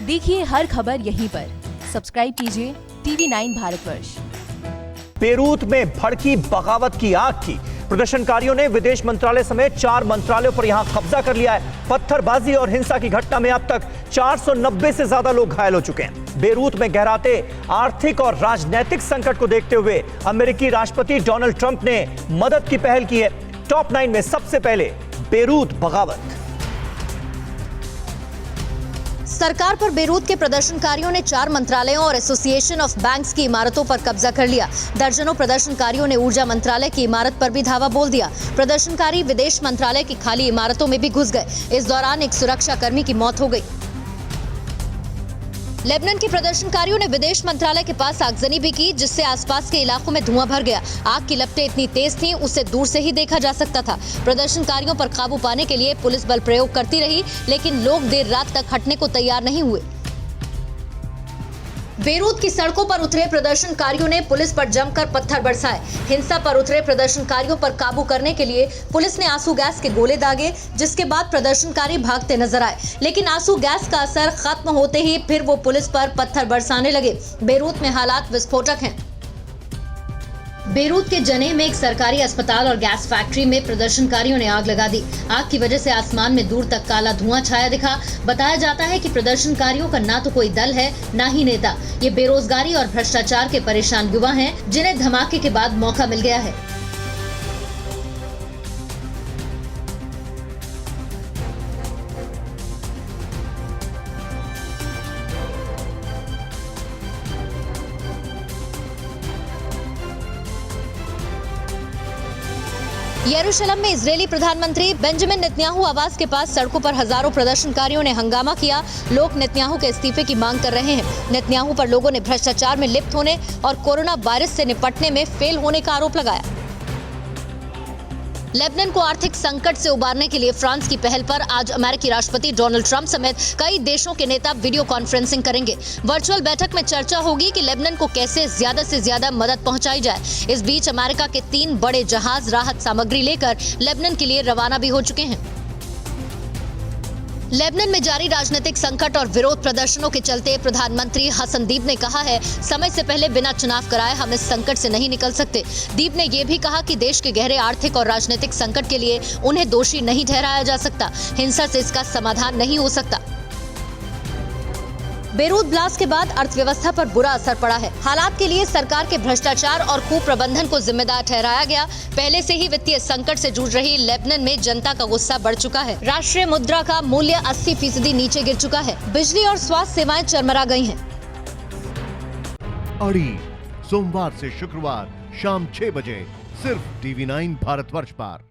देखिए हर खबर यहीं पर। सब्सक्राइब कीजिए TV9 भारतवर्ष। बेरूत में भड़की बगावत की आग की प्रदर्शनकारियों ने विदेश मंत्रालय समेत 4 मंत्रालयों पर यहां कब्जा कर लिया है। पत्थरबाजी और हिंसा की घटना में अब तक 490 से ज्यादा लोग घायल हो चुके हैं। बेरूत में गहराते आर्थिक और राजनीतिक संकट को देखते हुए अमेरिकी राष्ट्रपति डोनाल्ड ट्रंप ने मदद की पहल की है। टॉप 9 में सबसे पहले बेरूत बगावत। सरकार पर बेरूत के प्रदर्शनकारियों ने 4 मंत्रालयों और एसोसिएशन ऑफ बैंक्स की इमारतों पर कब्जा कर लिया। दर्जनों प्रदर्शनकारियों ने ऊर्जा मंत्रालय की इमारत पर भी धावा बोल दिया। प्रदर्शनकारी विदेश मंत्रालय की खाली इमारतों में भी घुस गए। इस दौरान एक सुरक्षा कर्मी की मौत हो गई। लेबनान के प्रदर्शनकारियों ने विदेश मंत्रालय के पास आगजनी भी की, जिससे आसपास के इलाकों में धुआं भर गया। आग की लपटें इतनी तेज थीं, उसे दूर से ही देखा जा सकता था। प्रदर्शनकारियों पर काबू पाने के लिए पुलिस बल प्रयोग करती रही, लेकिन लोग देर रात तक हटने को तैयार नहीं हुए। बेरूत की सड़कों पर उतरे प्रदर्शनकारियों ने पुलिस पर जमकर पत्थर बरसाए। हिंसा पर उतरे प्रदर्शनकारियों पर काबू करने के लिए पुलिस ने आंसू गैस के गोले दागे, जिसके बाद प्रदर्शनकारी भागते नजर आए। लेकिन आंसू गैस का असर खत्म होते ही फिर वो पुलिस पर पत्थर बरसाने लगे। बेरूत में हालात विस्फोटक हैं। बेरूत के जनेह में एक सरकारी अस्पताल और गैस फैक्ट्री में प्रदर्शनकारियों ने आग लगा दी। आग की वजह से आसमान में दूर तक काला धुआं छाया दिखा। बताया जाता है कि प्रदर्शनकारियों का ना तो कोई दल है, ना ही नेता। ये बेरोजगारी और भ्रष्टाचार के परेशान युवा हैं, जिन्हें धमाके के बाद मौका मिल गया है। यरूशलेम में इजरायली प्रधानमंत्री बेंजामिन नेतन्याहू आवास के पास सड़कों पर हजारों प्रदर्शनकारियों ने हंगामा किया। लोग नेतन्याहू के इस्तीफे की मांग कर रहे हैं। नेतन्याहू पर लोगों ने भ्रष्टाचार में लिप्त होने और कोरोना वायरस से निपटने में फेल होने का आरोप लगाया। लेबनान को आर्थिक संकट से उबारने के लिए फ्रांस की पहल पर आज अमेरिकी राष्ट्रपति डोनाल्ड ट्रंप समेत कई देशों के नेता वीडियो कॉन्फ्रेंसिंग करेंगे। वर्चुअल बैठक में चर्चा होगी कि लेबनान को कैसे ज्यादा से ज्यादा मदद पहुंचाई जाए। इस बीच अमेरिका के 3 बड़े जहाज राहत सामग्री लेकर लेबनान के लिए रवाना भी हो चुके हैं। लेबनान में जारी राजनीतिक संकट और विरोध प्रदर्शनों के चलते प्रधानमंत्री हसन दीब ने कहा है, समय से पहले बिना चुनाव कराए हम इस संकट से नहीं निकल सकते। दीब ने यह भी कहा कि देश के गहरे आर्थिक और राजनीतिक संकट के लिए उन्हें दोषी नहीं ठहराया जा सकता। हिंसा से इसका समाधान नहीं हो सकता। बेरूत ब्लास्ट के बाद अर्थव्यवस्था पर बुरा असर पड़ा है। हालात के लिए सरकार के भ्रष्टाचार और कुप्रबंधन को जिम्मेदार ठहराया गया। पहले से ही वित्तीय संकट से जूझ रही लेबनान में जनता का गुस्सा बढ़ चुका है। राष्ट्रीय मुद्रा का मूल्य 80% नीचे गिर चुका है। बिजली और स्वास्थ्य सेवाएं चरमरा गई हैं। अड़ी सोमवार से शुक्रवार शाम 6 बजे सिर्फ TV9 भारतवर्ष पर।